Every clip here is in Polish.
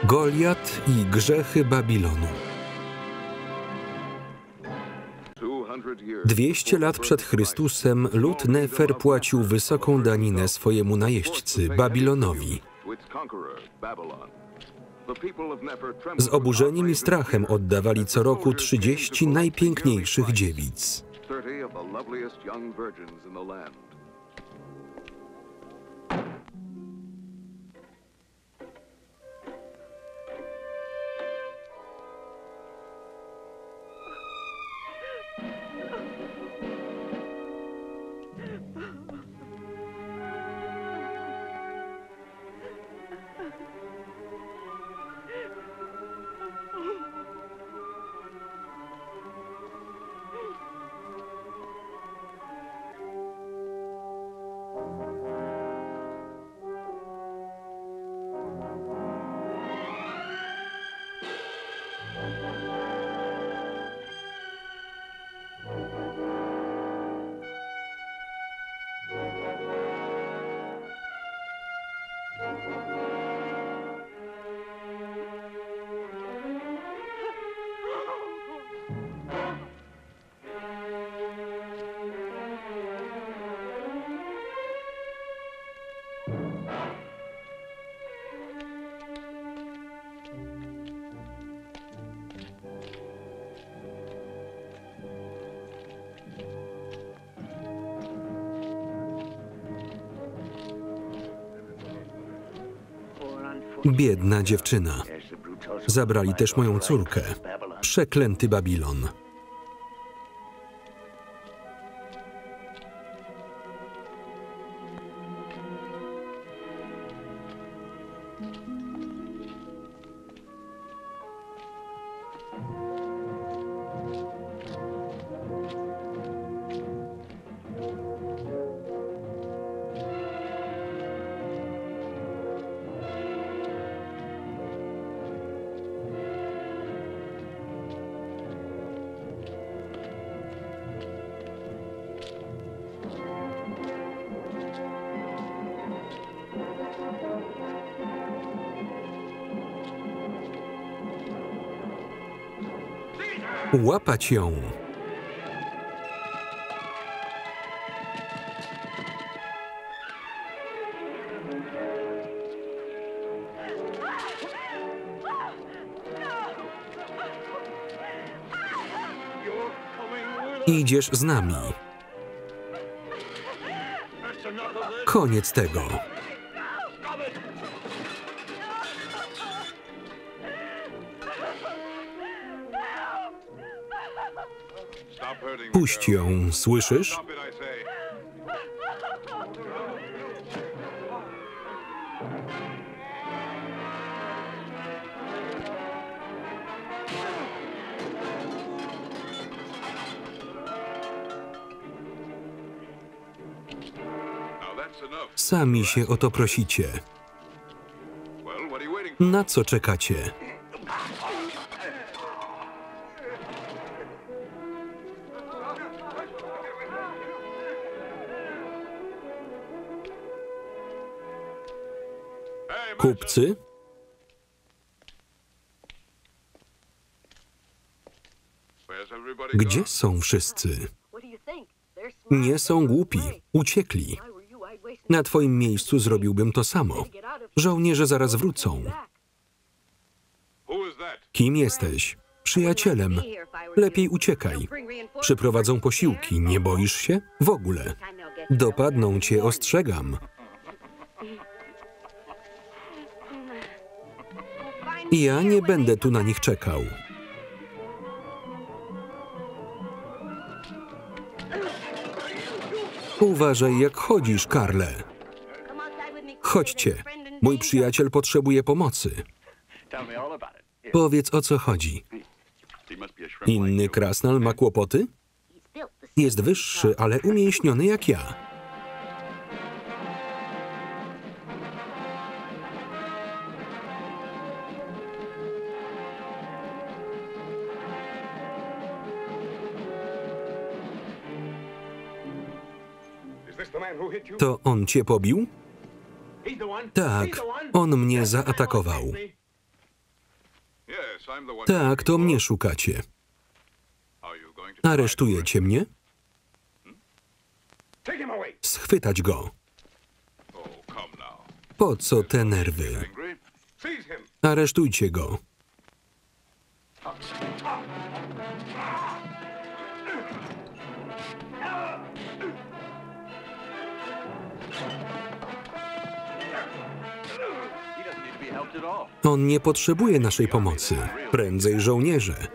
Goliat i grzechy Babilonu. 200 lat przed Chrystusem lud Nefer płacił wysoką daninę swojemu najeźdźcy, Babilonowi. Z oburzeniem i strachem oddawali co roku 30 najpiękniejszych dziewic. Biedna dziewczyna. Zabrali też moją córkę. Przeklęty Babilon. Łapać ją. Idziesz z nami. Koniec tego. Puść ją, słyszysz? Sami się o to prosicie. Na co czekacie? Kupcy? Gdzie są wszyscy? Nie są głupi, uciekli. Na twoim miejscu zrobiłbym to samo. Żołnierze zaraz wrócą. Kim jesteś? Przyjacielem. Lepiej uciekaj. Przyprowadzą posiłki, nie boisz się? W ogóle. Dopadną cię, ostrzegam. Ja nie będę tu na nich czekał. Uważaj, jak chodzisz, Karle. Chodźcie. Mój przyjaciel potrzebuje pomocy. Powiedz, o co chodzi. Inny krasnal ma kłopoty? Jest wyższy, ale umięśniony jak ja. To on cię pobił? Tak, on mnie zaatakował. Tak, to mnie szukacie. Aresztujecie mnie? Schwytać go. Po co te nerwy? Aresztujcie go. On nie potrzebuje naszej pomocy. Prędzej żołnierze.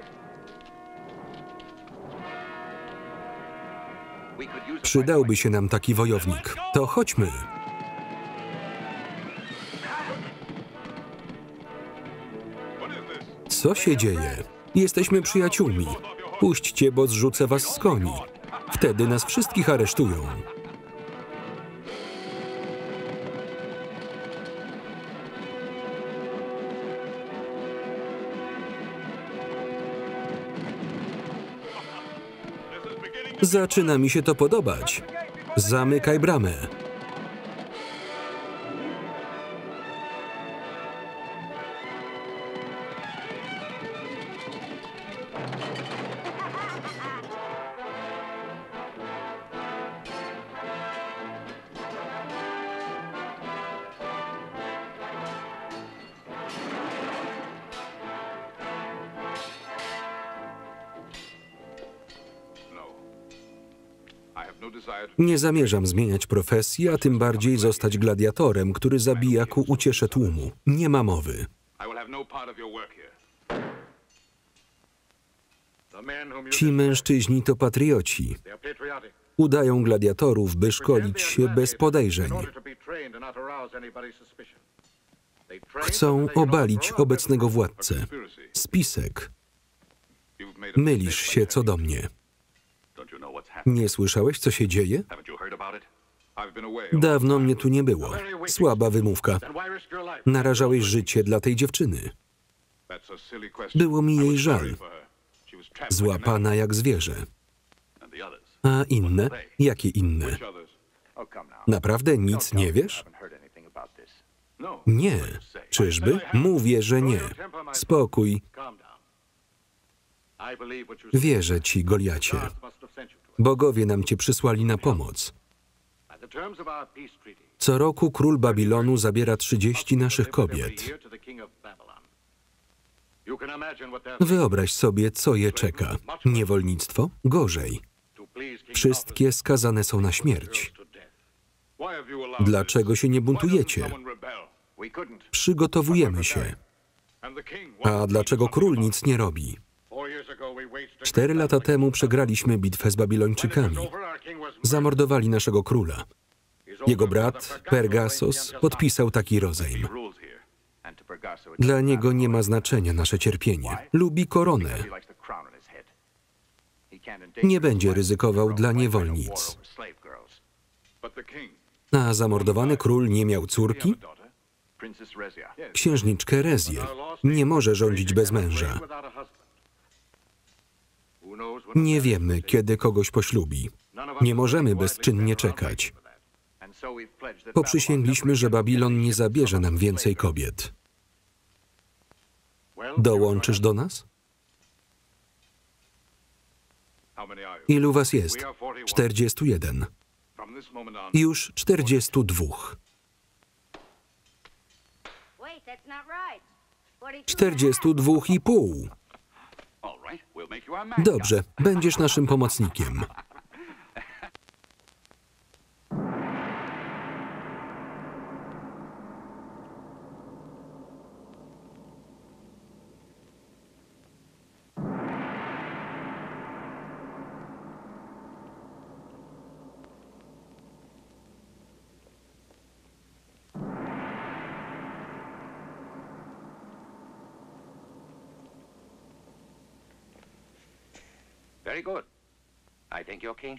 Przydałby się nam taki wojownik. To chodźmy. Co się dzieje? Jesteśmy przyjaciółmi. Puśćcie, bo zrzucę was z koni. Wtedy nas wszystkich aresztują. Zaczyna mi się to podobać. Zamykaj bramę. Nie zamierzam zmieniać profesji, a tym bardziej zostać gladiatorem, który zabija ku uciesze tłumu. Nie ma mowy. Ci mężczyźni to patrioci. Udają gladiatorów, by szkolić się bez podejrzeń. Chcą obalić obecnego władcę. Spisek. Mylisz się co do mnie. Nie słyszałeś, co się dzieje? Dawno mnie tu nie było. Słaba wymówka. Narażałeś życie dla tej dziewczyny. Było mi jej żal. Złapana jak zwierzę. A inne? Jakie inne? Naprawdę nic nie wiesz? Nie. Czyżby? Mówię, że nie. Spokój. Wierzę ci, Goliacie. Bogowie nam cię przysłali na pomoc. Co roku król Babilonu zabiera 30 naszych kobiet. Wyobraź sobie, co je czeka. Niewolnictwo? Gorzej. Wszystkie skazane są na śmierć. Dlaczego się nie buntujecie? Przygotowujemy się. A dlaczego król nic nie robi? 4 lata temu przegraliśmy bitwę z Babilończykami. Zamordowali naszego króla. Jego brat, Pergasos, podpisał taki rozejm. Dla niego nie ma znaczenia nasze cierpienie. Lubi koronę. Nie będzie ryzykował dla niewolnic. A zamordowany król nie miał córki? Księżniczkę Rezję. Nie może rządzić bez męża. Nie wiemy, kiedy kogoś poślubi. Nie możemy bezczynnie czekać. Poprzysięgliśmy, że Babilon nie zabierze nam więcej kobiet. Dołączysz do nas? Ilu was jest? 41. Już 42. 42,5. Dobrze, będziesz naszym pomocnikiem.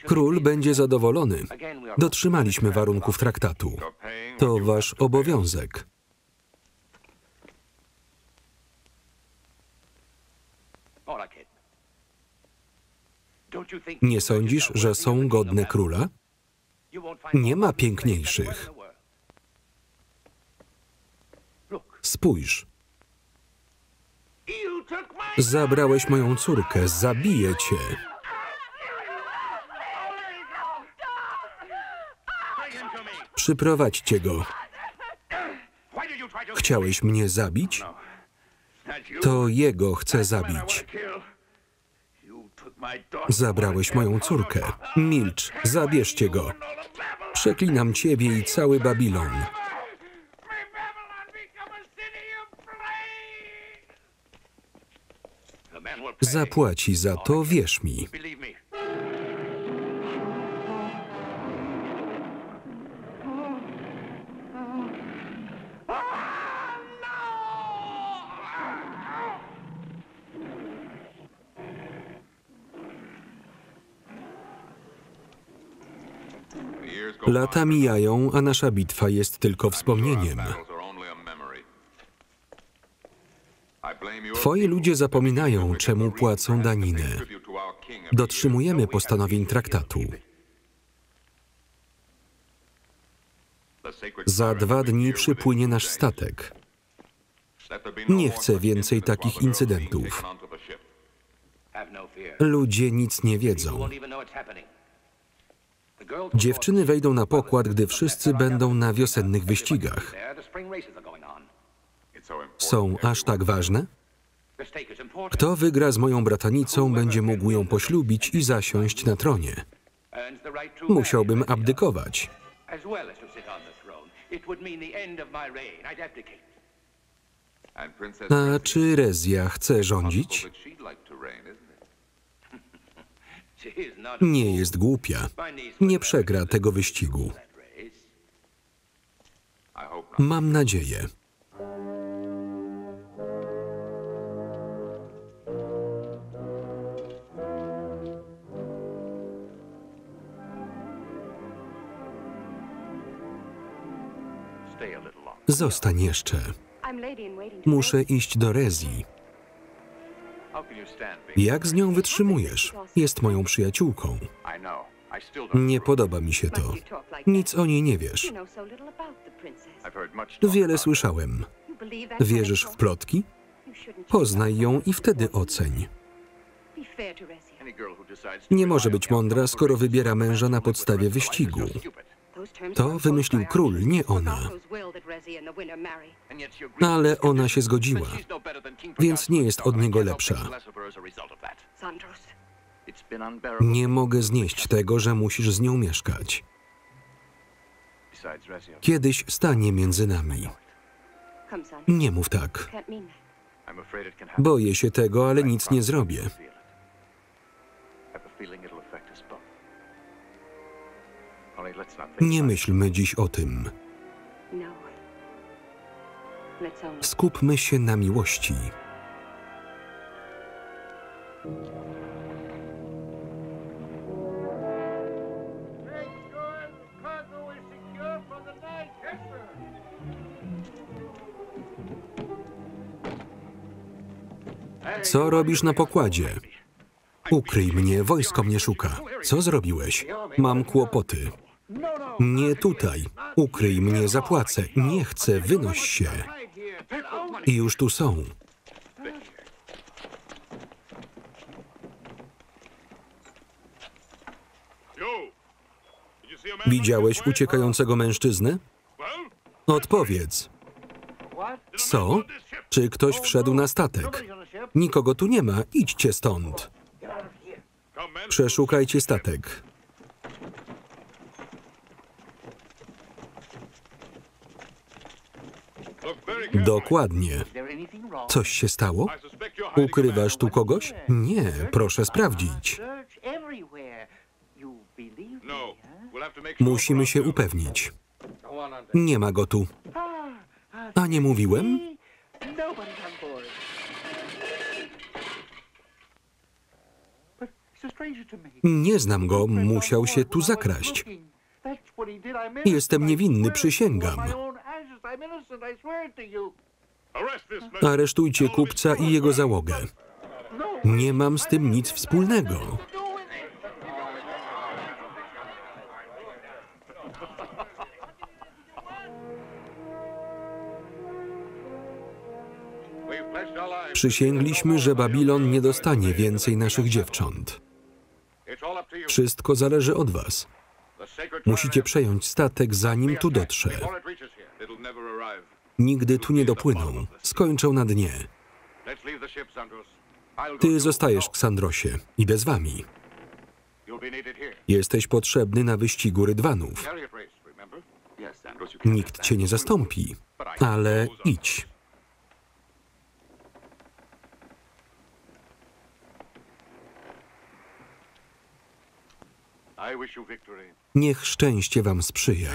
Król będzie zadowolony. Dotrzymaliśmy warunków traktatu. To wasz obowiązek. Nie sądzisz, że są godne króla? Nie ma piękniejszych. Spójrz. Zabrałeś moją córkę, zabiję cię. Przyprowadźcie go. Chciałeś mnie zabić? To jego chcę zabić. Zabrałeś moją córkę. Milcz, zabierzcie go. Przeklinam ciebie i cały Babilon. Zapłaci za to, wierz mi. Lata mijają, a nasza bitwa jest tylko wspomnieniem. Twoi ludzie zapominają, czemu płacą daninę. Dotrzymujemy postanowień traktatu. Za 2 dni przypłynie nasz statek. Nie chcę więcej takich incydentów. Ludzie nic nie wiedzą. Dziewczyny wejdą na pokład, gdy wszyscy będą na wiosennych wyścigach. Są aż tak ważne? Kto wygra z moją bratanicą, będzie mógł ją poślubić i zasiąść na tronie. Musiałbym abdykować. A czy Rezja chce rządzić? Nie jest głupia. Nie przegra tego wyścigu. Mam nadzieję. Zostań jeszcze. Muszę iść do Rezji. Jak z nią wytrzymujesz? Jest moją przyjaciółką. Nie podoba mi się to. Nic o niej nie wiesz. Wiele słyszałem. Wierzysz w plotki? Poznaj ją i wtedy oceń. Nie może być mądra, skoro wybiera męża na podstawie wyścigu. To wymyślił król, nie ona. Ale ona się zgodziła, więc nie jest od niego lepsza. Nie mogę znieść tego, że musisz z nią mieszkać. Kiedyś stanie między nami. Nie mów tak. Boję się tego, ale nic nie zrobię. Nie myślmy dziś o tym. Skupmy się na miłości. Co robisz na pokładzie? Ukryj mnie, wojsko mnie szuka. Co zrobiłeś? Mam kłopoty. Nie tutaj. Ukryj mnie, zapłacę. Nie chcę, wynoś się. I już tu są. Widziałeś uciekającego mężczyznę? Odpowiedz. Co? Czy ktoś wszedł na statek? Nikogo tu nie ma, idźcie stąd. Przeszukajcie statek. Dokładnie. Coś się stało? Ukrywasz tu kogoś? Nie, proszę sprawdzić. Musimy się upewnić. Nie ma go tu. A nie mówiłem? Nie znam go, musiał się tu zakraść. Jestem niewinny, przysięgam. Aresztujcie kupca i jego załogę. Nie mam z tym nic wspólnego. Przysięgliśmy, że Babilon nie dostanie więcej naszych dziewcząt. Wszystko zależy od was. Musicie przejąć statek, zanim tu dotrze. Nigdy tu nie dopłyną. Skończą na dnie. Ty zostajesz, Ksandrosie. Idę z wami. Jesteś potrzebny na wyścigu rydwanów. Nikt cię nie zastąpi, ale idź. Niech szczęście wam sprzyja.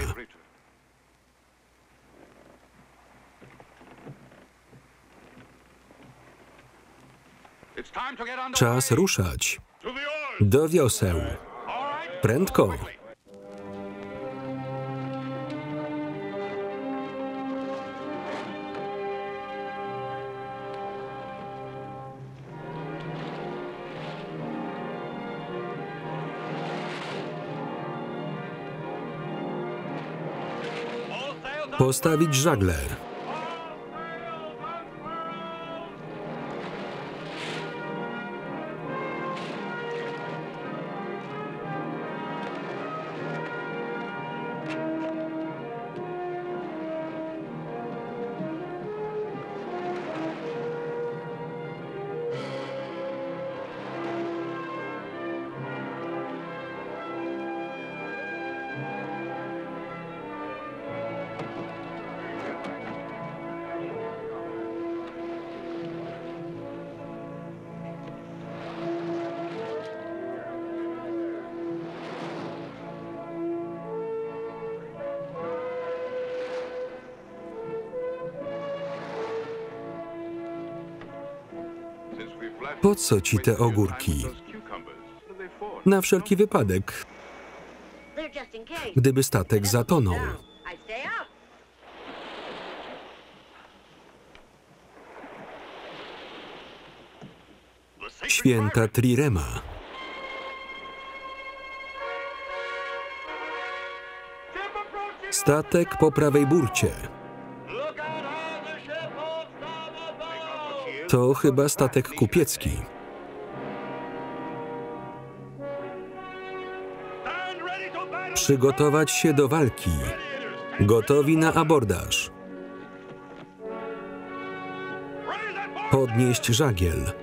Czas ruszać. Do wioseł. Prędko. Postawić żagle. Po co ci te ogórki? Na wszelki wypadek, gdyby statek zatonął. Święta Trirema. Statek po prawej burcie. To chyba statek kupiecki. Przygotować się do walki. Gotowi na abordaż. Podnieść żagiel.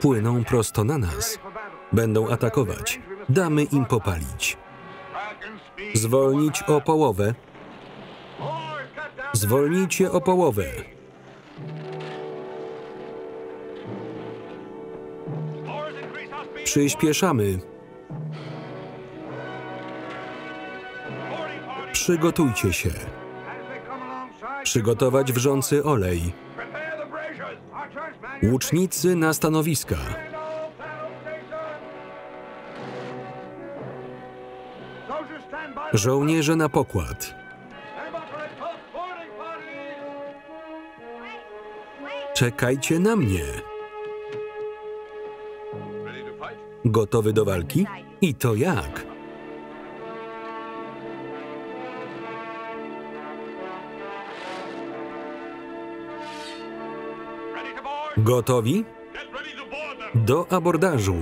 Płyną prosto na nas. Będą atakować. Damy im popalić. Zwolnić o połowę. Zwolnijcie o połowę. Przyspieszamy. Przygotujcie się. Przygotować wrzący olej. Łucznicy na stanowiska. Żołnierze na pokład. Czekajcie na mnie. Gotowy do walki? I to jak? Gotowi? Do abordażu.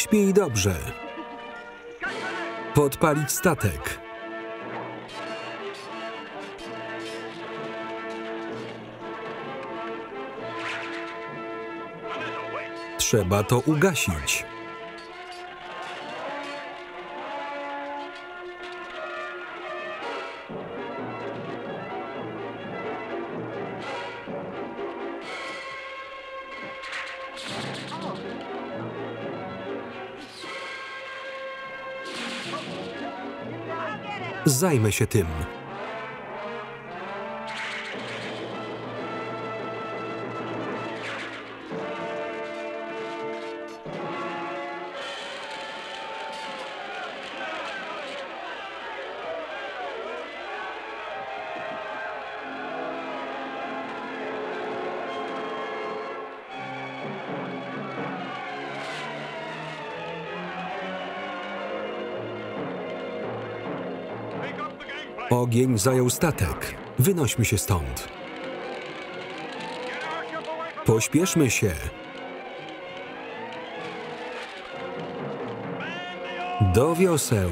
Śpij dobrze. Podpalić statek. Trzeba to ugasić. Zajmę się tym. Ogień zajął statek. Wynośmy się stąd. Pośpieszmy się. Do wioseł.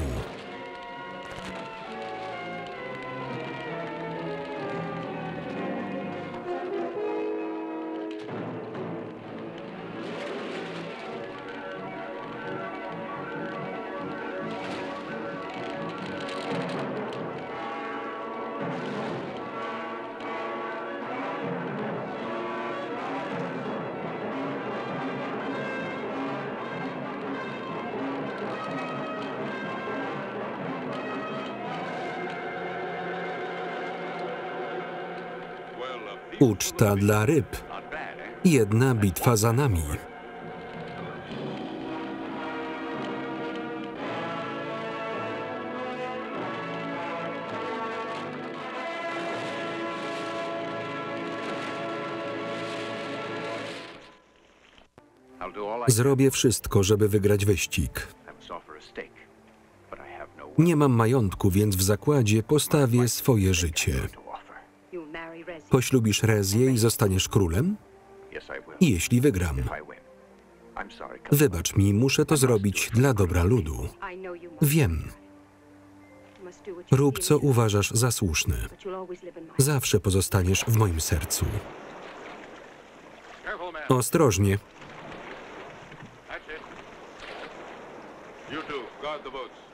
Uczta dla ryb. Jedna bitwa za nami. Zrobię wszystko, żeby wygrać wyścig. Nie mam majątku, więc w zakładzie postawię swoje życie. Poślubisz Rezję i zostaniesz królem? Jeśli wygram. Wybacz mi, muszę to zrobić dla dobra ludu. Wiem. Rób, co uważasz za słuszne. Zawsze pozostaniesz w moim sercu. Ostrożnie.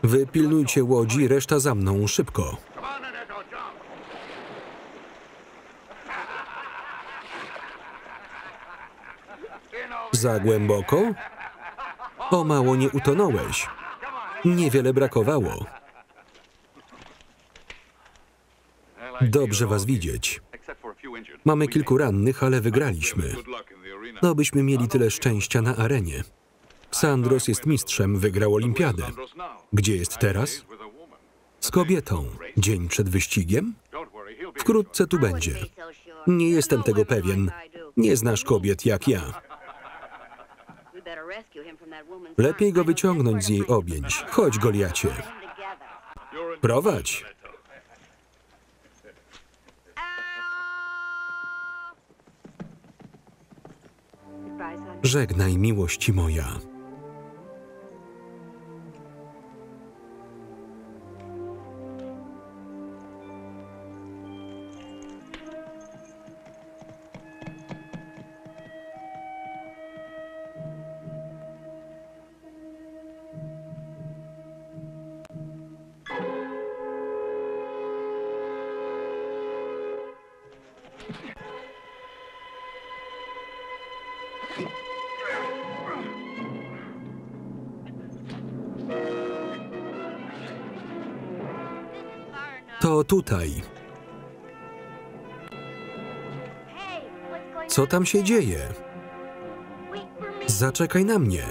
Wy pilnujcie łodzi, reszta za mną, szybko. Za głęboko? O mało nie utonąłeś. Niewiele brakowało. Dobrze was widzieć. Mamy kilku rannych, ale wygraliśmy. No byśmy mieli tyle szczęścia na arenie. Sandros jest mistrzem, wygrał olimpiadę. Gdzie jest teraz? Z kobietą. Dzień przed wyścigiem? Wkrótce tu będzie. Nie jestem tego pewien. Nie znasz kobiet jak ja. Lepiej go wyciągnąć z jej objęć. Chodź, Goliacie. Prowadź. Żegnaj, miłości moja. To tutaj. Co tam się dzieje? Zaczekaj na mnie.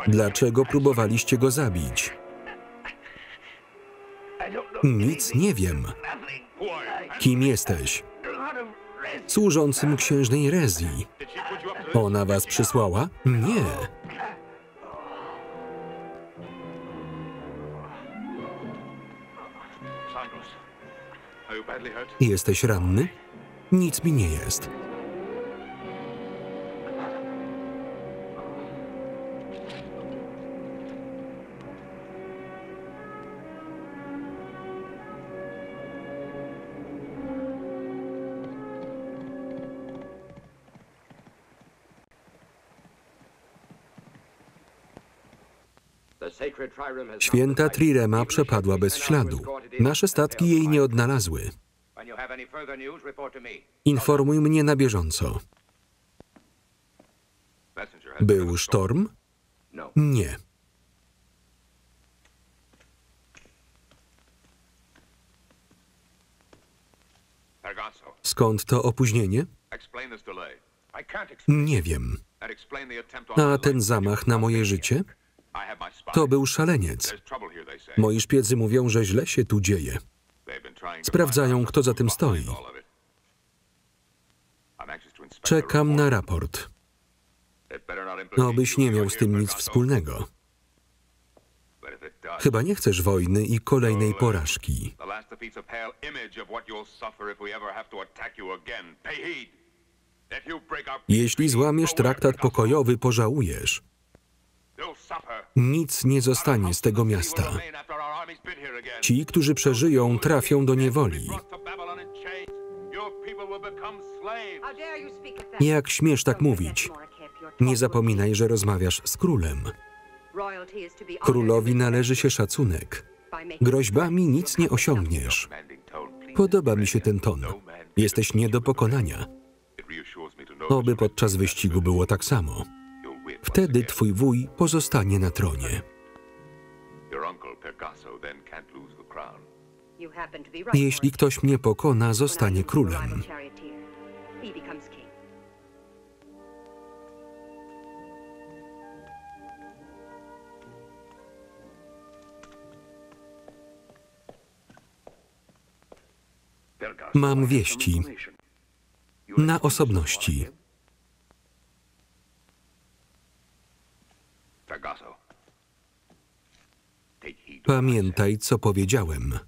Dlaczego próbowaliście go zabić? Nic nie wiem. Kim jesteś? Służącym księżnej Rezji. Ona was przysłała? Nie. Jesteś ranny? Nic mi nie jest. Święta Trirema przepadła bez śladu. Nasze statki jej nie odnalazły. Informuj mnie na bieżąco. Był sztorm? Nie. Skąd to opóźnienie? Nie wiem. A ten zamach na moje życie? To był szaleniec. Moi szpiedzy mówią, że źle się tu dzieje. Sprawdzają, kto za tym stoi. Czekam na raport. Obyś nie miał z tym nic wspólnego. Chyba nie chcesz wojny i kolejnej porażki. Jeśli złamiesz traktat pokojowy, pożałujesz. Nic nie zostanie z tego miasta. Ci, którzy przeżyją, trafią do niewoli. Jak śmiesz tak mówić? Nie zapominaj, że rozmawiasz z królem. Królowi należy się szacunek. Groźbami nic nie osiągniesz. Podoba mi się ten ton. Jesteś nie do pokonania. Oby podczas wyścigu było tak samo. Wtedy twój wuj pozostanie na tronie. Jeśli ktoś mnie pokona, zostanie królem. Mam wieści. Na osobności. Pamiętaj, co powiedziałem.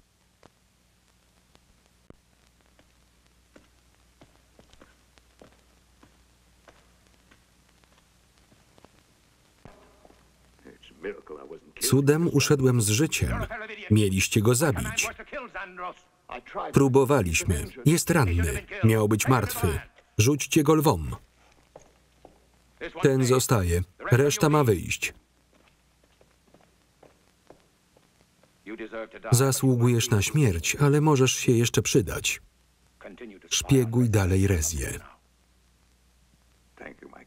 Cudem uszedłem z życiem. Mieliście go zabić. Próbowaliśmy. Jest ranny. Miał być martwy. Rzućcie go lwom. Ten zostaje. Reszta ma wyjść. Zasługujesz na śmierć, ale możesz się jeszcze przydać. Szpieguj dalej Rezję.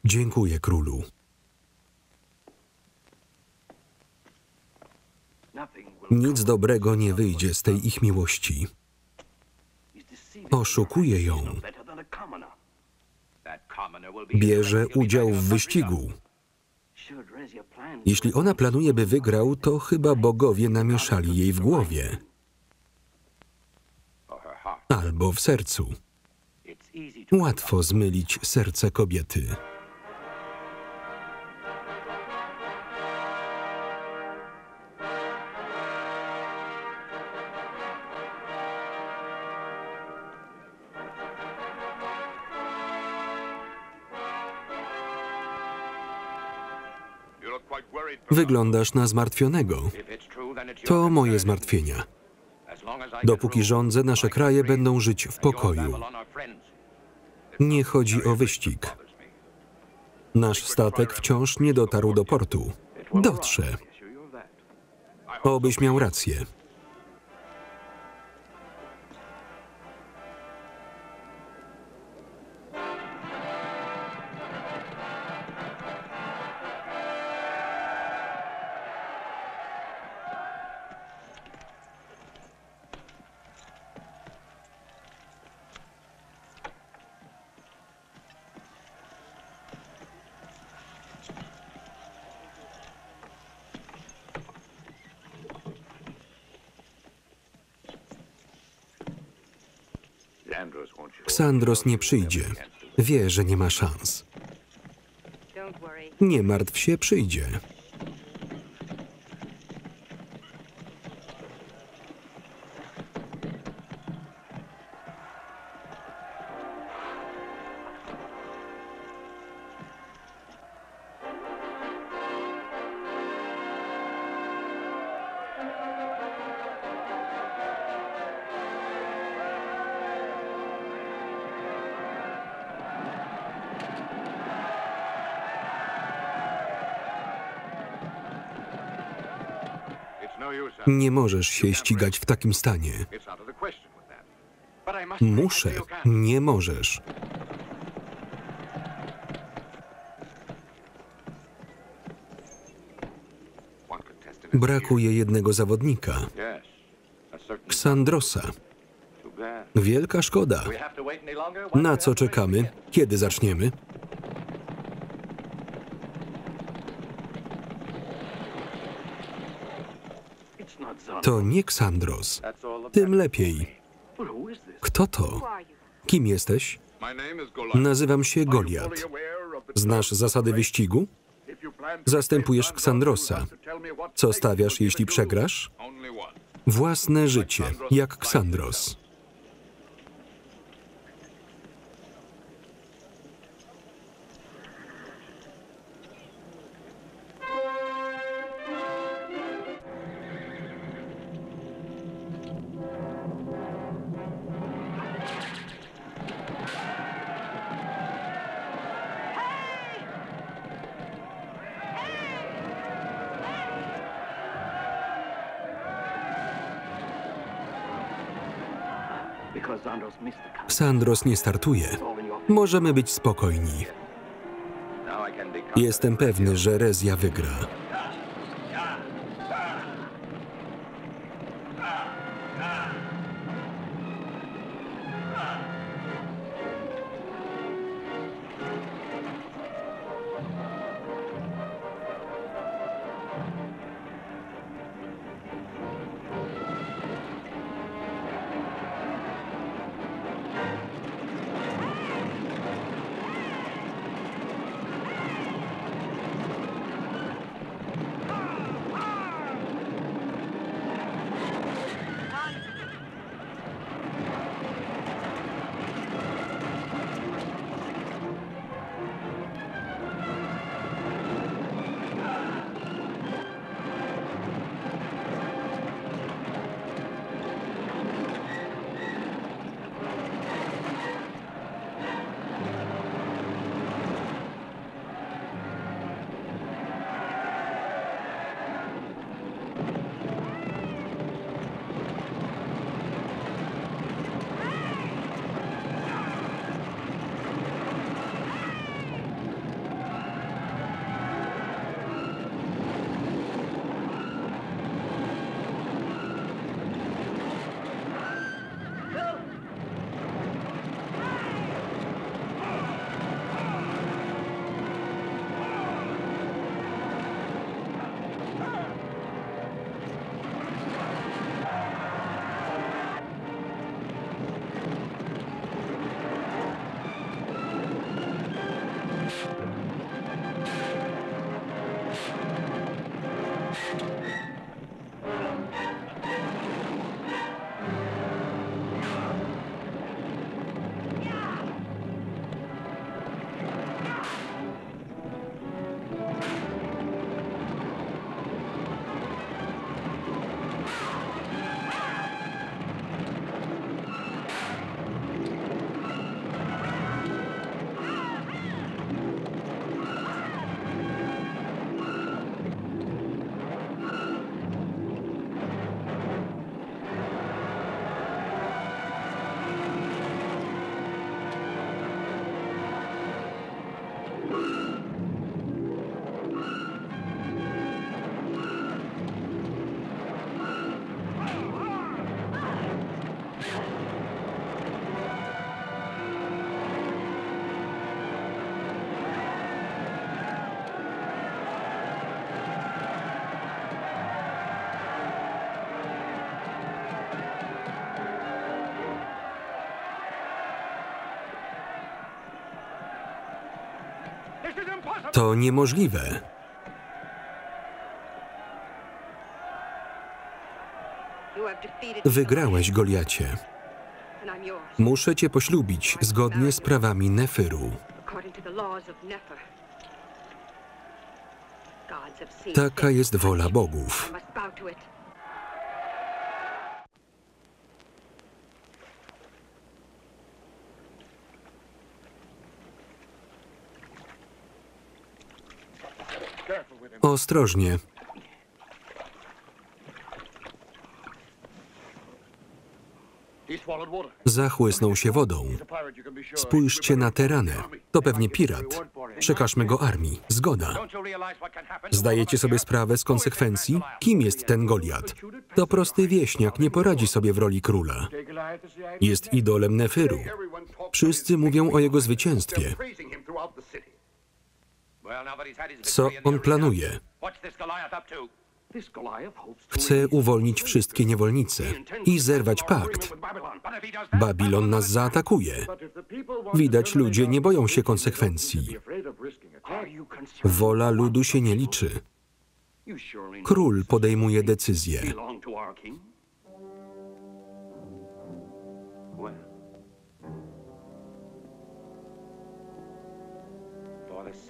Dziękuję, królu. Nic dobrego nie wyjdzie z tej ich miłości. Oszukuje ją. Bierze udział w wyścigu. Jeśli ona planuje, by wygrał, to chyba bogowie namieszali jej w głowie. Albo w sercu. Łatwo zmylić serce kobiety. Wyglądasz na zmartwionego. To moje zmartwienia. Dopóki rządzę, nasze kraje będą żyć w pokoju. Nie chodzi o wyścig. Nasz statek wciąż nie dotarł do portu. Dotrze. Obyś miał rację. Ksandros nie przyjdzie. Wie, że nie ma szans. Nie martw się, przyjdzie. Nie możesz się ścigać w takim stanie. Muszę. Nie możesz. Brakuje jednego zawodnika. Ksandrosa. Wielka szkoda. Na co czekamy? Kiedy zaczniemy? To nie Ksandros. Tym lepiej. Kto to? Kim jesteś? Nazywam się Goliat. Znasz zasady wyścigu? Zastępujesz Ksandrosa. Co stawiasz, jeśli przegrasz? Własne życie, jak Ksandros. Ksandros nie startuje. Możemy być spokojni. Jestem pewny, że Rezja wygra. To niemożliwe. Wygrałeś, Goliacie. Muszę cię poślubić zgodnie z prawami Nefiru. Taka jest wola bogów. Ostrożnie. Zachłysnął się wodą. Spójrzcie na tę ranę. To pewnie pirat. Przekażmy go armii. Zgoda. Zdajecie sobie sprawę z konsekwencji? Kim jest ten Goliat? To prosty wieśniak, nie poradzi sobie w roli króla. Jest idolem Nefiru. Wszyscy mówią o jego zwycięstwie. Co on planuje? Chce uwolnić wszystkie niewolnice i zerwać pakt. Babilon nas zaatakuje. Widać, ludzie nie boją się konsekwencji. Wola ludu się nie liczy. Król podejmuje decyzję.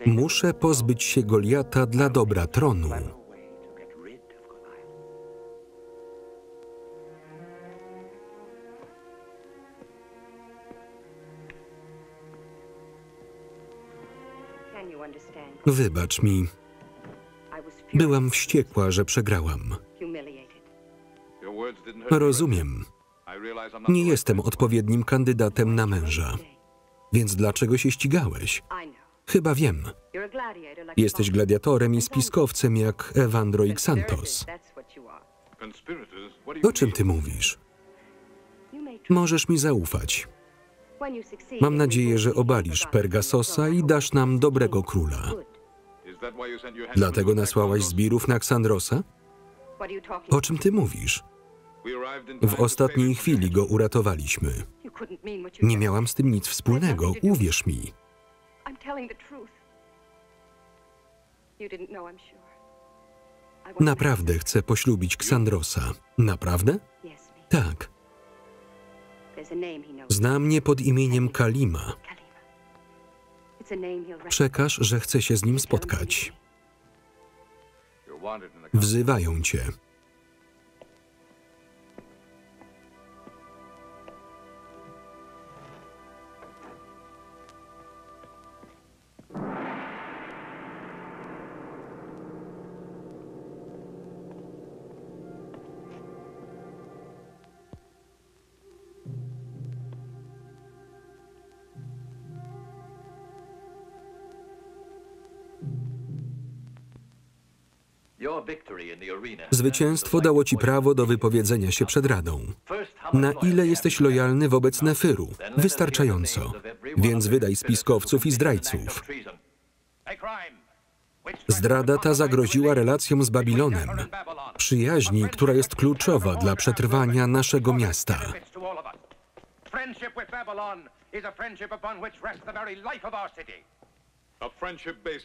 Muszę pozbyć się Goliata dla dobra tronu. Wybacz mi. Byłam wściekła, że przegrałam. Rozumiem. Nie jestem odpowiednim kandydatem na męża. Więc dlaczego się ścigałeś? Chyba wiem. Jesteś gladiatorem i spiskowcem jak Evandro i Xantos. O czym ty mówisz? Możesz mi zaufać. Mam nadzieję, że obalisz Pergasosa i dasz nam dobrego króla. Dlatego nasłałaś zbirów na Ksandrosa? O czym ty mówisz? W ostatniej chwili go uratowaliśmy. Nie miałam z tym nic wspólnego, uwierz mi. Naprawdę chcę poślubić Ksandrosa. Naprawdę? Tak. Zna mnie pod imieniem Kalima. Przekaż, że chcę się z nim spotkać. Wzywają cię. Zwycięstwo dało ci prawo do wypowiedzenia się przed Radą. Na ile jesteś lojalny wobec Nefiru? Wystarczająco. Więc wydaj spiskowców i zdrajców. Zdrada ta zagroziła relacjom z Babilonem, przyjaźni, która jest kluczowa dla przetrwania naszego miasta.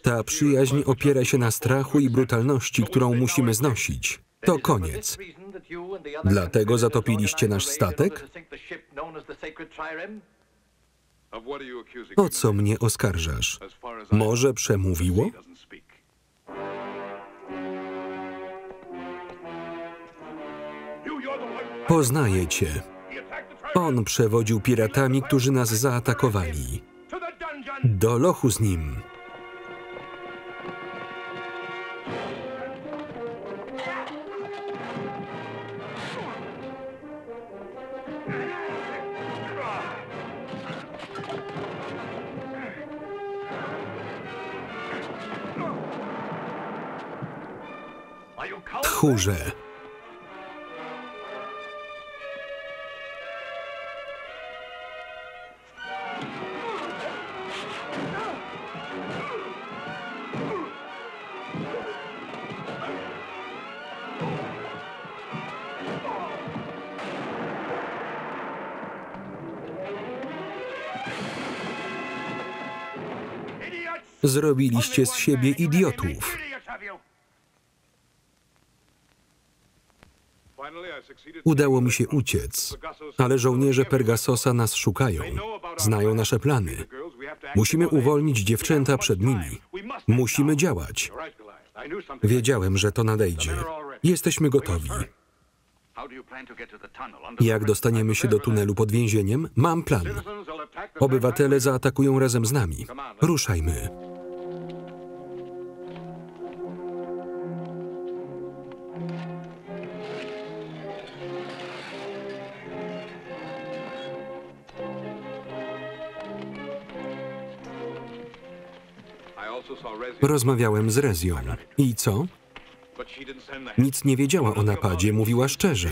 Ta przyjaźń opiera się na strachu i brutalności, którą musimy znosić. To koniec. Dlatego zatopiliście nasz statek? O co mnie oskarżasz? Morze przemówiło? Poznaję cię. On przewodził piratami, którzy nas zaatakowali. Do lochu z nim. Tchórze. Zrobiliście z siebie idiotów. Udało mi się uciec, ale żołnierze Pergasosa nas szukają. Znają nasze plany. Musimy uwolnić dziewczęta przed nimi. Musimy działać. Wiedziałem, że to nadejdzie. Jesteśmy gotowi. Jak dostaniemy się do tunelu pod więzieniem? Mam plan. Obywatele zaatakują razem z nami. Ruszajmy. Rozmawiałem z Rezją. I co? Nic nie wiedziała o napadzie, mówiła szczerze.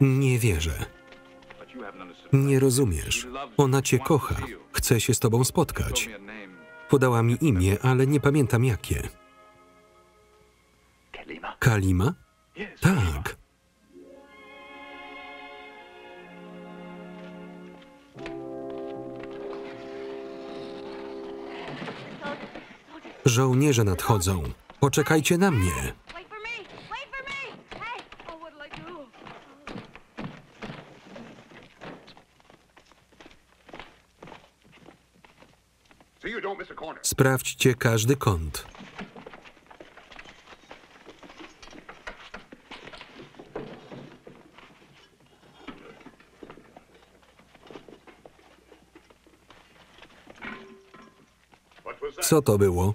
Nie wierzę. Nie rozumiesz. Ona cię kocha. Chce się z tobą spotkać. Podała mi imię, ale nie pamiętam jakie. Kalima? Tak. Żołnierze nadchodzą. Poczekajcie na mnie. Sprawdźcie każdy kąt. Co to było?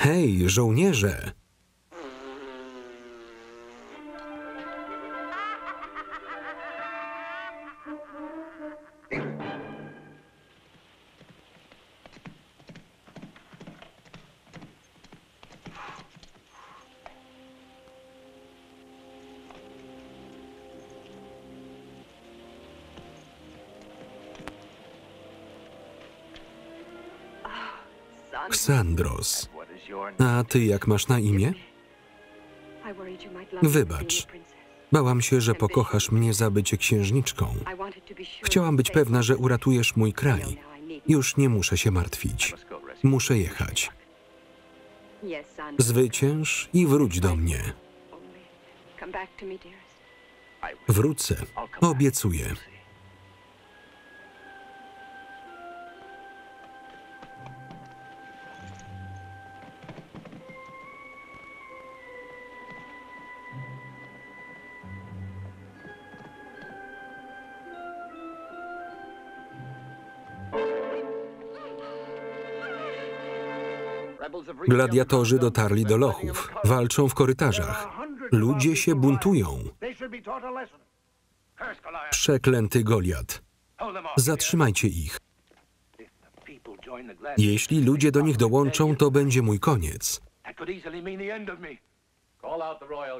Hej, żołnierze! Ksandros. A ty jak masz na imię? Wybacz. Bałam się, że pokochasz mnie za bycie księżniczką. Chciałam być pewna, że uratujesz mój kraj. Już nie muszę się martwić. Muszę jechać. Zwycięż i wróć do mnie. Wrócę. Obiecuję. Gladiatorzy dotarli do lochów. Walczą w korytarzach. Ludzie się buntują. Przeklęty Goliat. Zatrzymajcie ich. Jeśli ludzie do nich dołączą, to będzie mój koniec.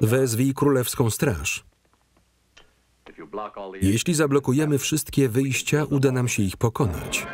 Wezwij królewską straż. Jeśli zablokujemy wszystkie wyjścia, uda nam się ich pokonać.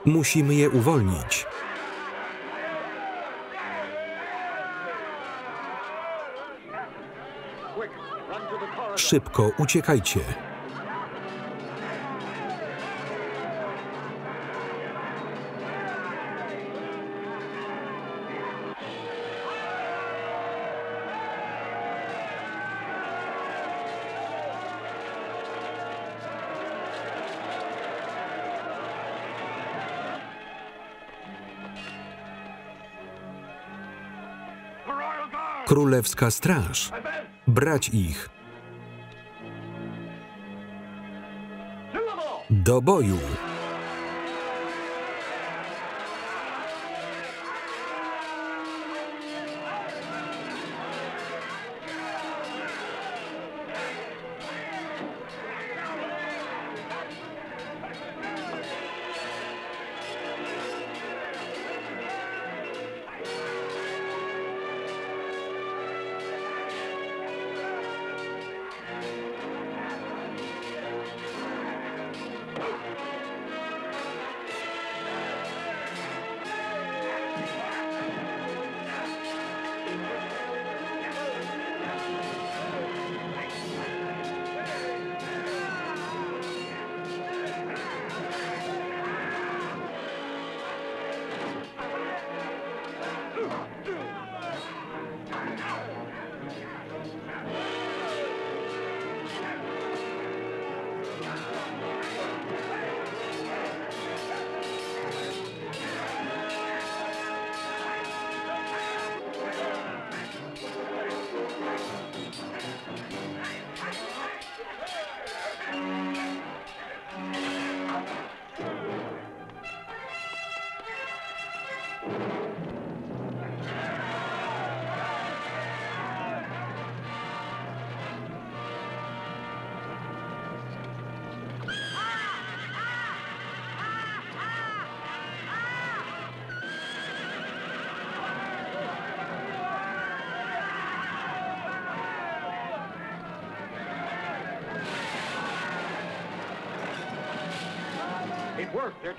Musimy je uwolnić. Szybko, uciekajcie. Królewska Straż. Brać ich. Do boju.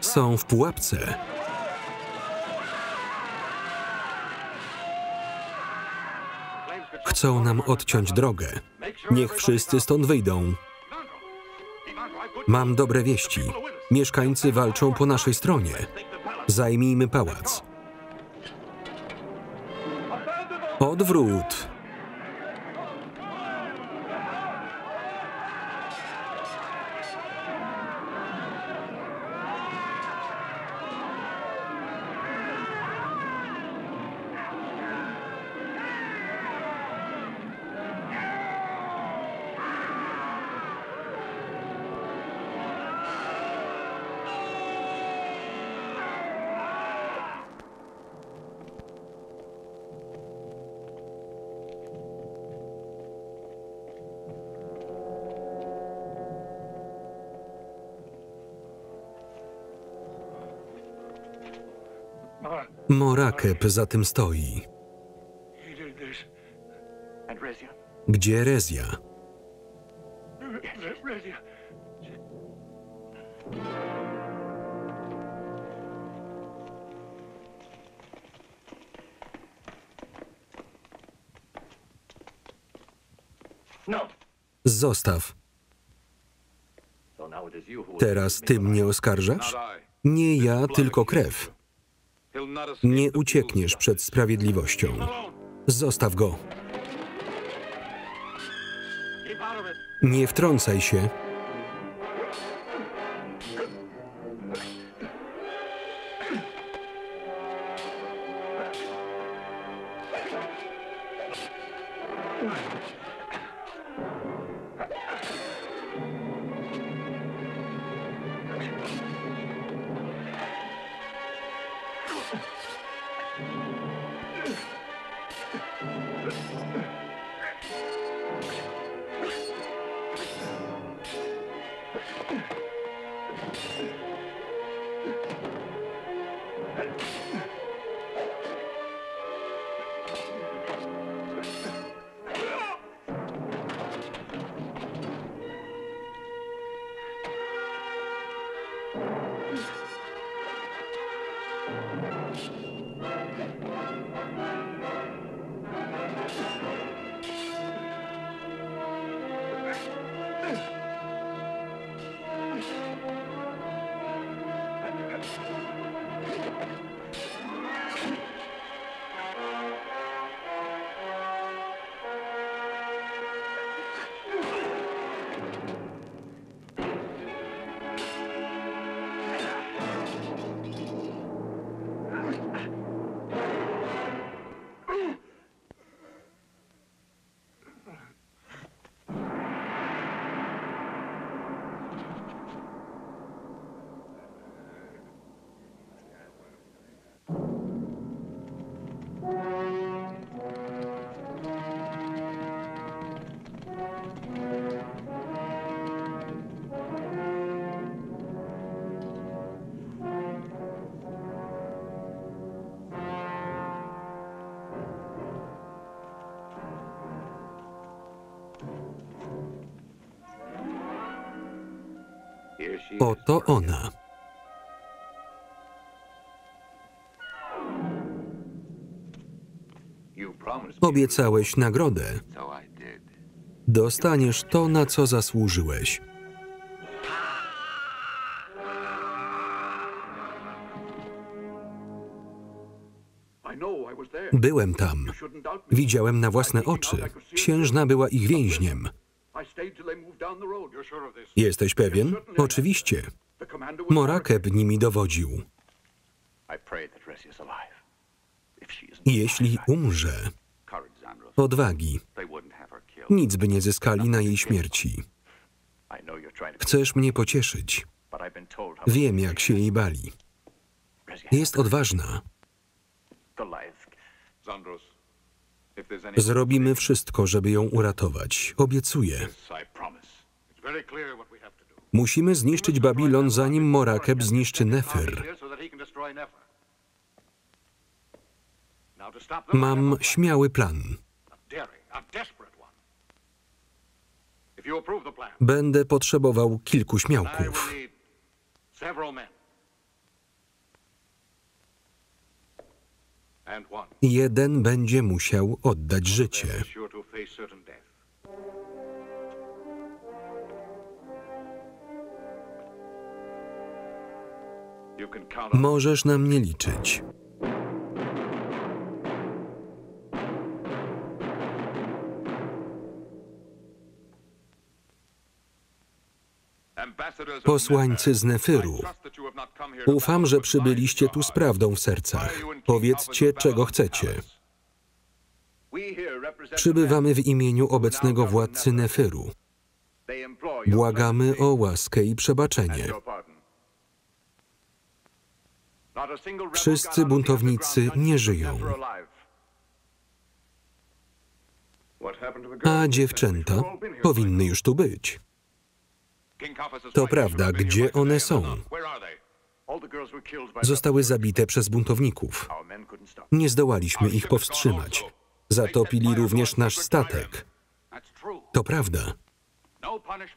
Są w pułapce. Chcą nam odciąć drogę. Niech wszyscy stąd wyjdą. Mam dobre wieści. Mieszkańcy walczą po naszej stronie. Zajmijmy pałac. Odwrót. Morakeb za tym stoi. Gdzie Rezja? Zostaw. Teraz ty mnie oskarżasz? Nie ja, tylko krew. Nie uciekniesz przed sprawiedliwością. Zostaw go. Nie wtrącaj się. Oto ona. Obiecałeś nagrodę. Dostaniesz to, na co zasłużyłeś. Byłem tam. Widziałem na własne oczy. Księżna była ich więźniem. Jesteś pewien? Oczywiście. Morakeb nimi dowodził. Jeśli umrze, odwagi, nic by nie zyskali na jej śmierci. Chcesz mnie pocieszyć. Wiem, jak się jej bali. Jest odważna. Zrobimy wszystko, żeby ją uratować. Obiecuję. Musimy zniszczyć Babilon, zanim Morakeb zniszczy Nefer. Mam śmiały plan. Będę potrzebował kilku śmiałków. Jeden będzie musiał oddać życie. Możesz na mnie liczyć. Posłańcy z Neferu, ufam, że przybyliście tu z prawdą w sercach. Powiedzcie, czego chcecie. Przybywamy w imieniu obecnego władcy Neferu. Błagamy o łaskę i przebaczenie. Wszyscy buntownicy nie żyją. A dziewczęta powinny już tu być. To prawda, gdzie one są? Zostały zabite przez buntowników. Nie zdołaliśmy ich powstrzymać. Zatopili również nasz statek. To prawda.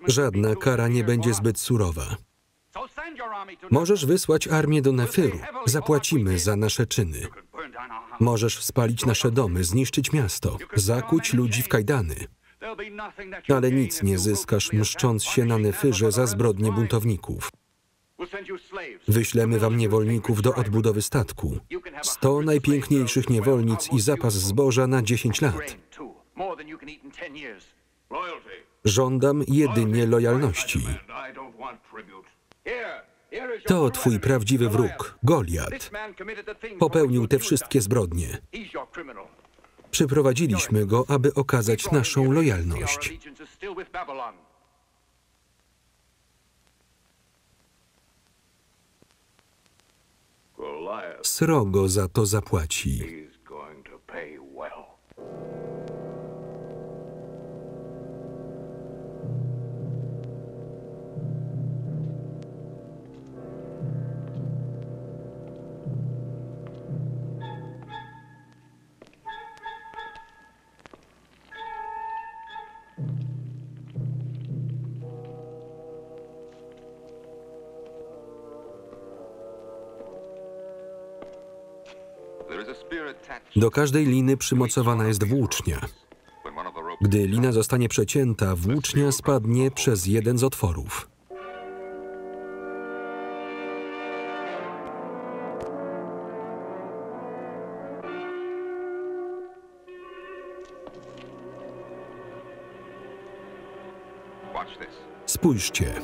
Żadna kara nie będzie zbyt surowa. Możesz wysłać armię do Neferu. Zapłacimy za nasze czyny. Możesz spalić nasze domy, zniszczyć miasto, zakuć ludzi w kajdany. Ale nic nie zyskasz, mszcząc się na Neferze za zbrodnie buntowników. Wyślemy wam niewolników do odbudowy statku. 100 najpiękniejszych niewolnic i zapas zboża na 10 lat. Żądam jedynie lojalności. To twój prawdziwy wróg, Goliat. Popełnił te wszystkie zbrodnie. Przyprowadziliśmy go, aby okazać naszą lojalność. Srogo za to zapłaci. Do każdej liny przymocowana jest włócznia. Gdy lina zostanie przecięta, włócznia spadnie przez jeden z otworów. Spójrzcie.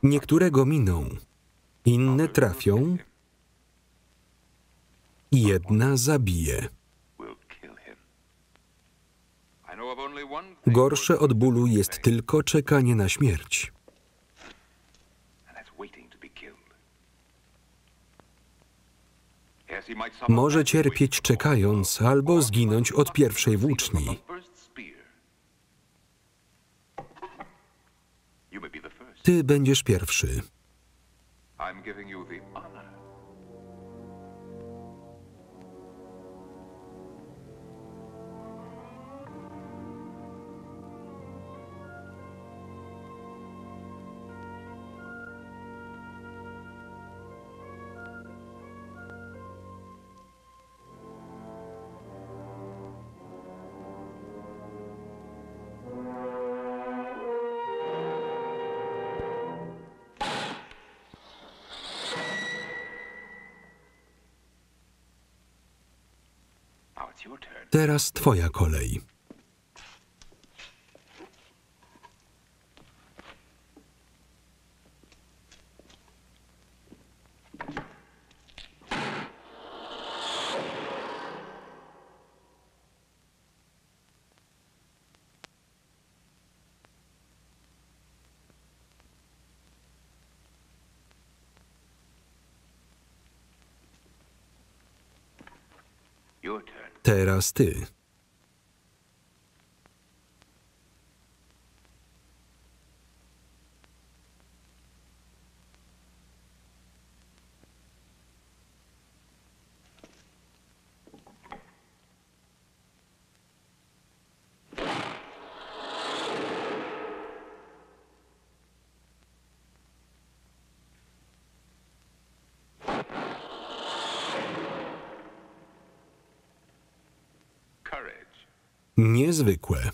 Niektóre go miną, inne trafią, jedna zabije. Gorsze od bólu jest tylko czekanie na śmierć. Może cierpieć czekając, albo zginąć od pierwszej włóczni. Ty będziesz pierwszy. Teraz twoja kolej. Teraz ty. Niezwykłe.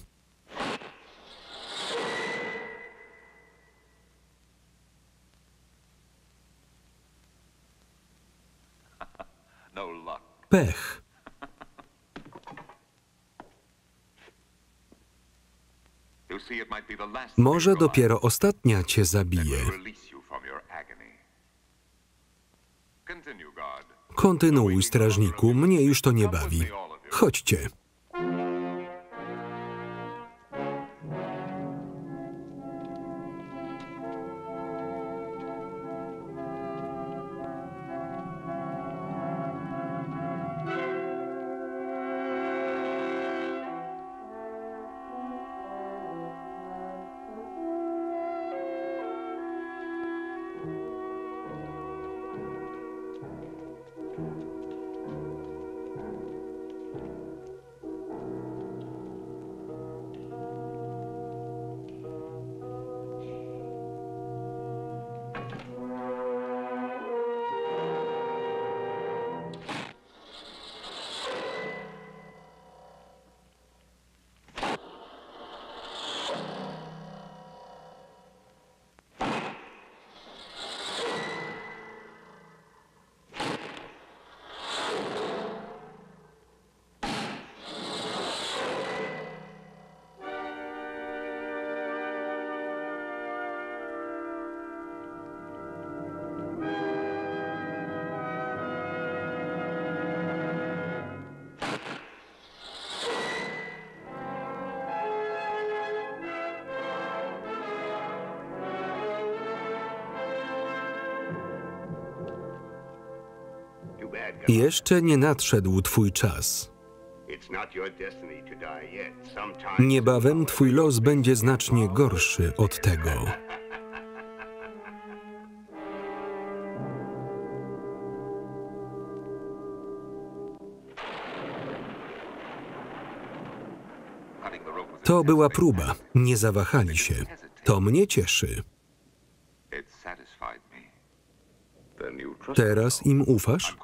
Pech. Może dopiero ostatnia cię zabije. Kontynuuj, strażniku, mnie już to nie bawi. Chodźcie. Jeszcze nie nadszedł twój czas. Niebawem twój los będzie znacznie gorszy od tego. To była próba. Nie zawahali się. To mnie cieszy. Teraz im ufasz?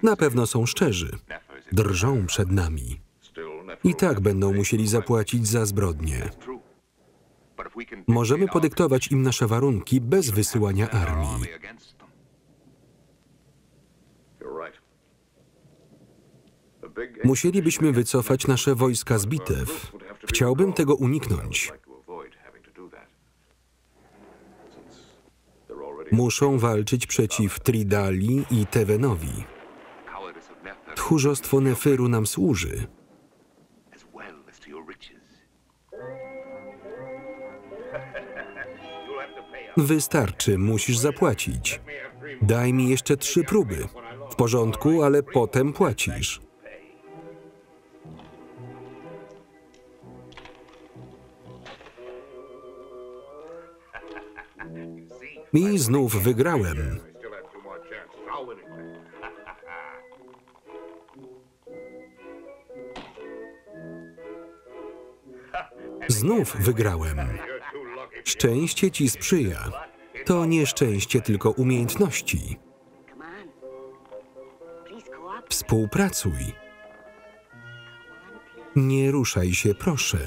Na pewno są szczerzy. Drżą przed nami. I tak będą musieli zapłacić za zbrodnie. Możemy podyktować im nasze warunki bez wysyłania armii. Musielibyśmy wycofać nasze wojska z bitew. Chciałbym tego uniknąć. Muszą walczyć przeciw Tridali i Tevenowi. Tchórzostwo Neferu nam służy. Wystarczy, musisz zapłacić. Daj mi jeszcze 3 próby. W porządku, ale potem płacisz. I znów wygrałem. Znów wygrałem. Szczęście ci sprzyja. To nie szczęście, tylko umiejętności. Współpracuj. Nie ruszaj się, proszę.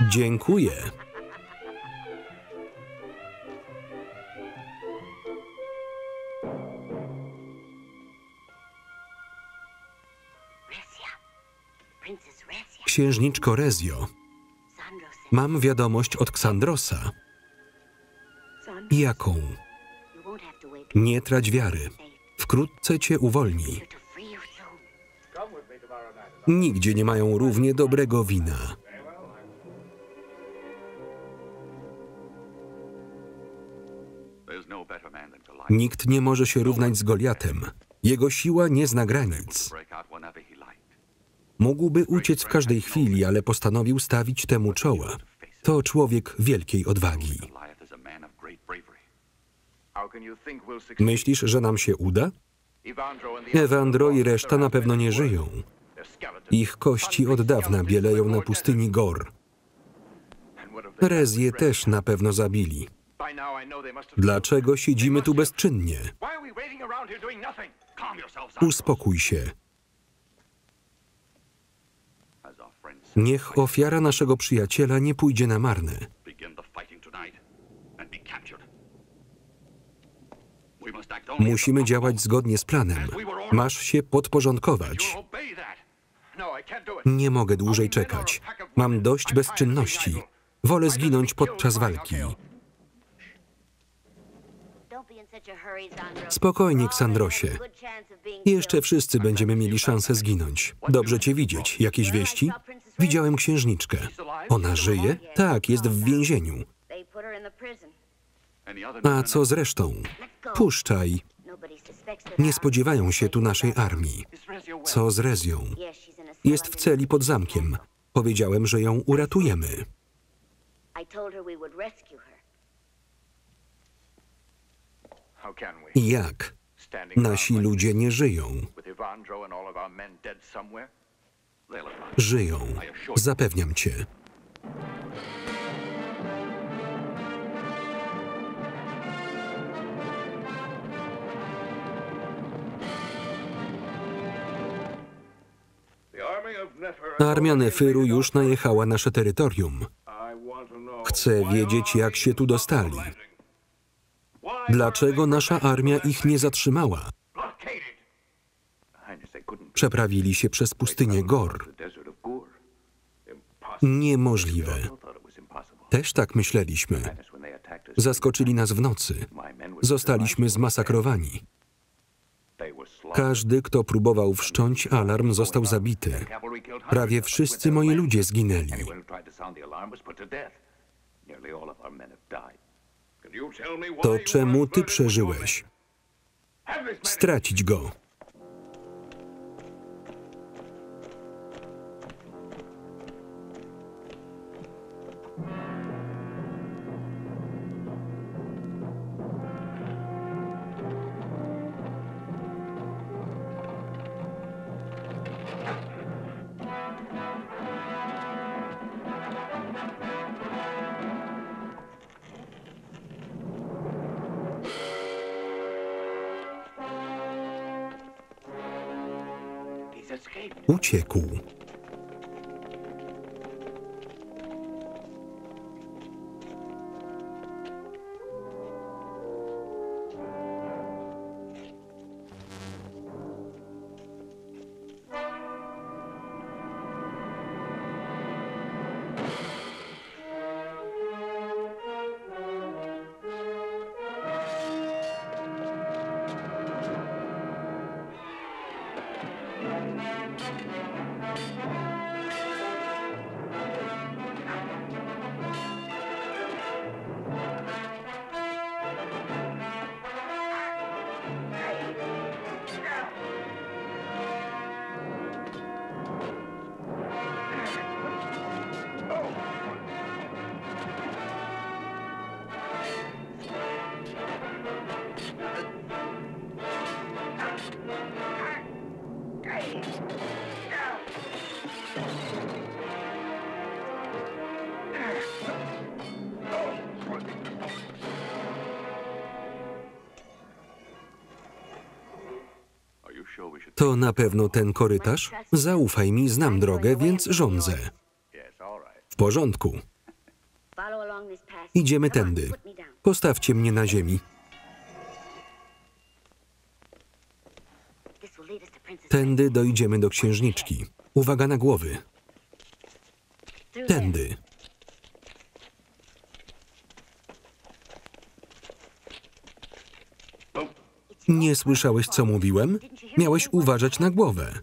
Dziękuję. Księżniczko Rezio, mam wiadomość od Ksandrosa. Jaką? Nie trać wiary. Wkrótce cię uwolni. Nigdzie nie mają równie dobrego wina. Nikt nie może się równać z Goliatem. Jego siła nie zna granic. Mógłby uciec w każdej chwili, ale postanowił stawić temu czoła. To człowiek wielkiej odwagi. Myślisz, że nam się uda? Ewandro i reszta na pewno nie żyją. Ich kości od dawna bieleją na pustyni Gor. Rezję też na pewno zabili. Dlaczego siedzimy tu bezczynnie? Uspokój się. Niech ofiara naszego przyjaciela nie pójdzie na marne. Musimy działać zgodnie z planem. Masz się podporządkować. Nie mogę dłużej czekać. Mam dość bezczynności. Wolę zginąć podczas walki. Spokojnie, Ksandrosie. Jeszcze wszyscy będziemy mieli szansę zginąć. Dobrze cię widzieć. Jakieś wieści? Widziałem księżniczkę. Ona żyje? Tak, jest w więzieniu. A co z resztą? Puszczaj. Nie spodziewają się tu naszej armii. Co z Rezją? Jest w celi pod zamkiem. Powiedziałem, że ją uratujemy. Jak? Nasi ludzie nie żyją. Żyją. Zapewniam cię. Armia Neferu już najechała nasze terytorium. Chcę wiedzieć, jak się tu dostali. Dlaczego nasza armia ich nie zatrzymała? Przeprawili się przez pustynię Gor. Niemożliwe. Też tak myśleliśmy. Zaskoczyli nas w nocy. Zostaliśmy zmasakrowani. Każdy, kto próbował wszcząć alarm, został zabity. Prawie wszyscy moi ludzie zginęli. To czemu ty przeżyłeś? Stracić go. Uciekł. To na pewno ten korytarz? Zaufaj mi, znam drogę, więc rządzę. W porządku. Idziemy tędy. Postawcie mnie na ziemi. Tędy dojdziemy do księżniczki. Uwaga na głowy. Tędy. Nie słyszałeś, co mówiłem? Miałeś uważać na głowę.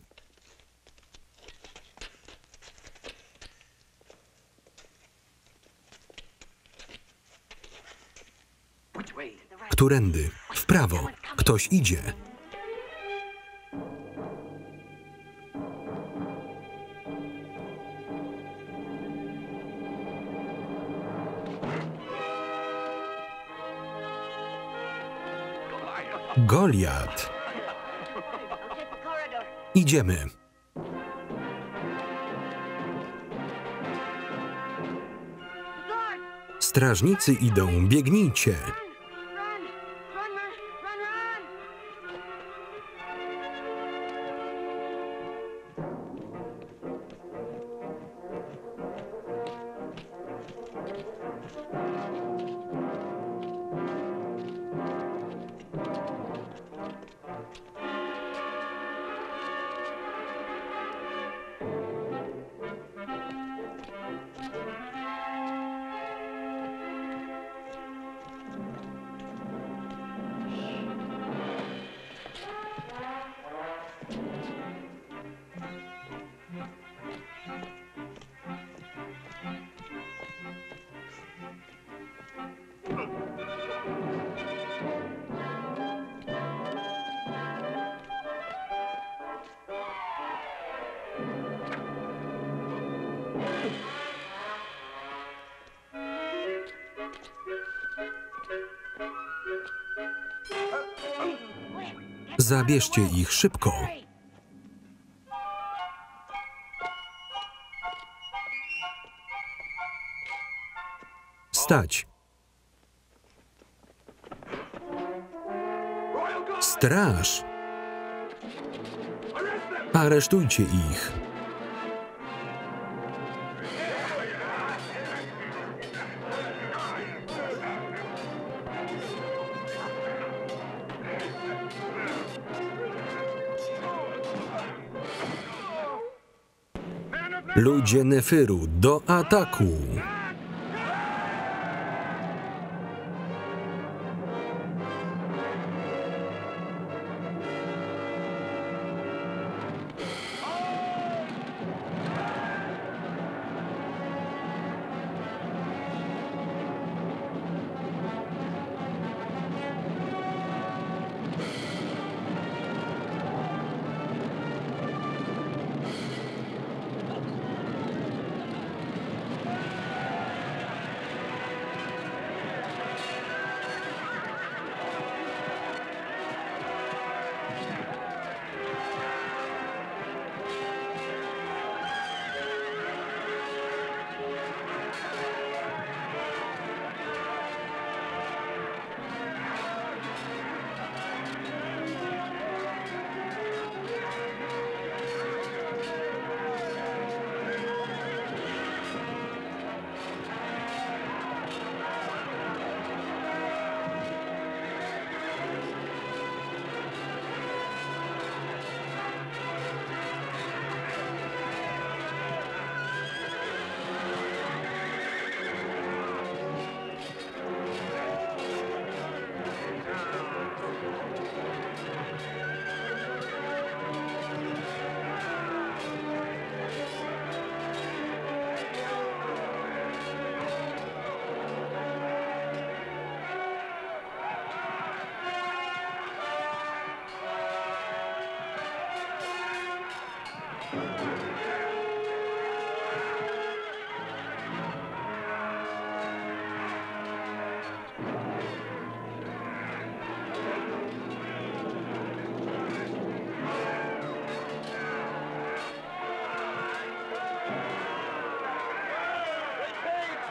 Którędy? W prawo. Ktoś idzie. Goliat. Idziemy. Strażnicy idą, biegnijcie. Zabierzcie ich szybko. Stać. Straż! Aresztujcie ich. Ludzie Nefiru, do ataku!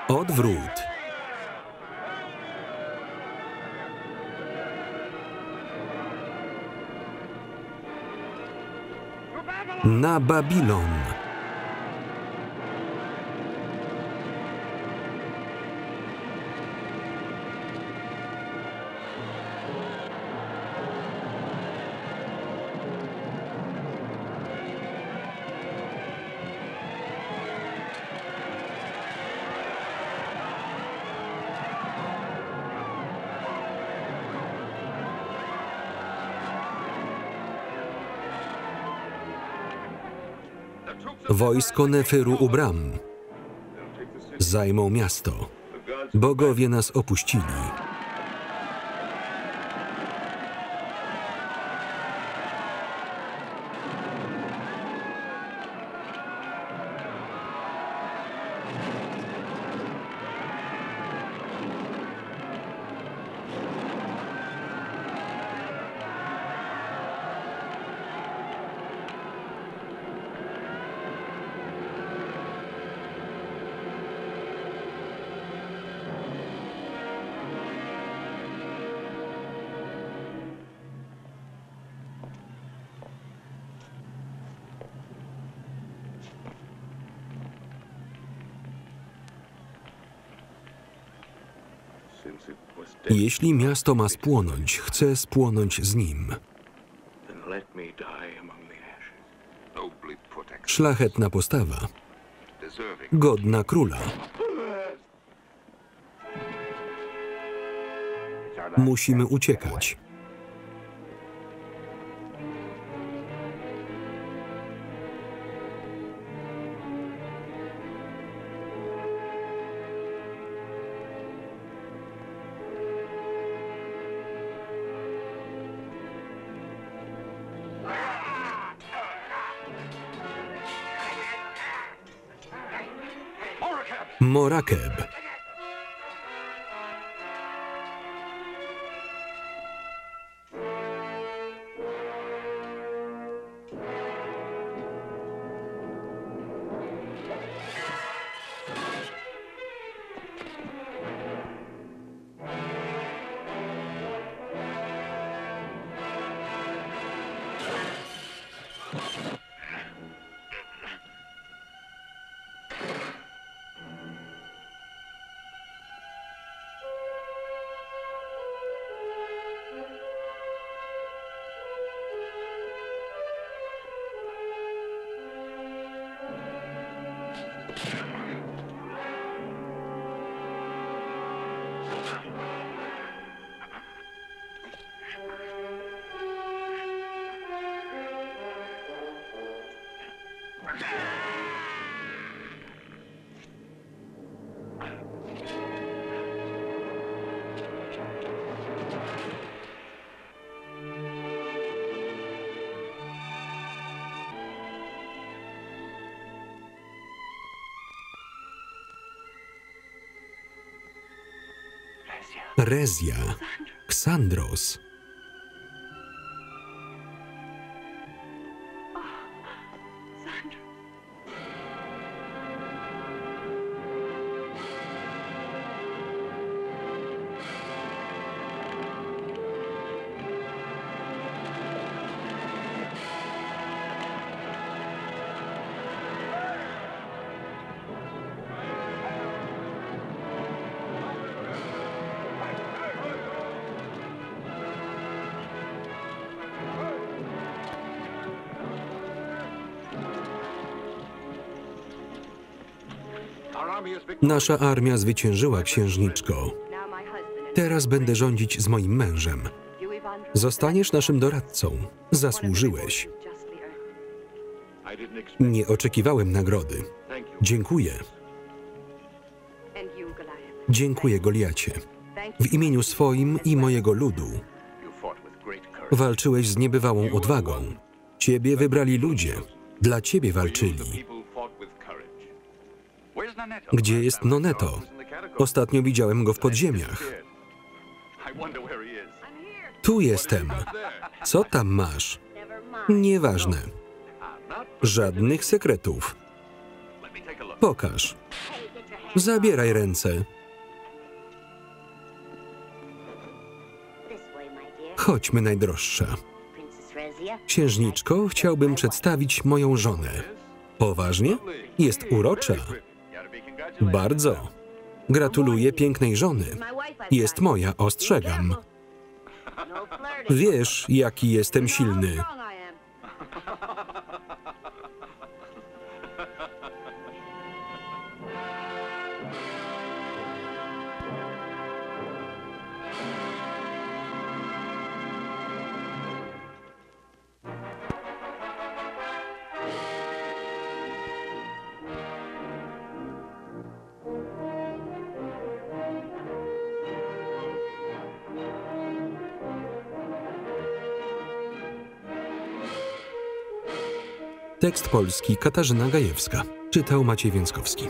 Odwrót. Na Babilon. Wojsko Neferu u bram. Zajmą miasto. Bogowie nas opuścili. Jeśli miasto ma spłonąć, chcę spłonąć z nim. Szlachetna postawa. Godna króla. Musimy uciekać. Morakeb. Rezja. Ksandros. Nasza armia zwyciężyła, księżniczko. Teraz będę rządzić z moim mężem. Zostaniesz naszym doradcą. Zasłużyłeś. Nie oczekiwałem nagrody. Dziękuję. Dziękuję, Goliacie. W imieniu swoim i mojego ludu. Walczyłeś z niebywałą odwagą. Ciebie wybrali ludzie. Dla ciebie walczyli. Gdzie jest Noneto? Ostatnio widziałem go w podziemiach. Tu jestem. Co tam masz? Nieważne. Żadnych sekretów. Pokaż. Zabieraj ręce. Chodźmy, najdroższa. Księżniczko, chciałbym przedstawić moją żonę. Poważnie? Jest urocza. Bardzo. Gratuluję pięknej żony. Jest moja, ostrzegam. Wiesz, jaki jestem silny. Tekst polski Katarzyna Gajewska. Czytał Maciej Więckowski.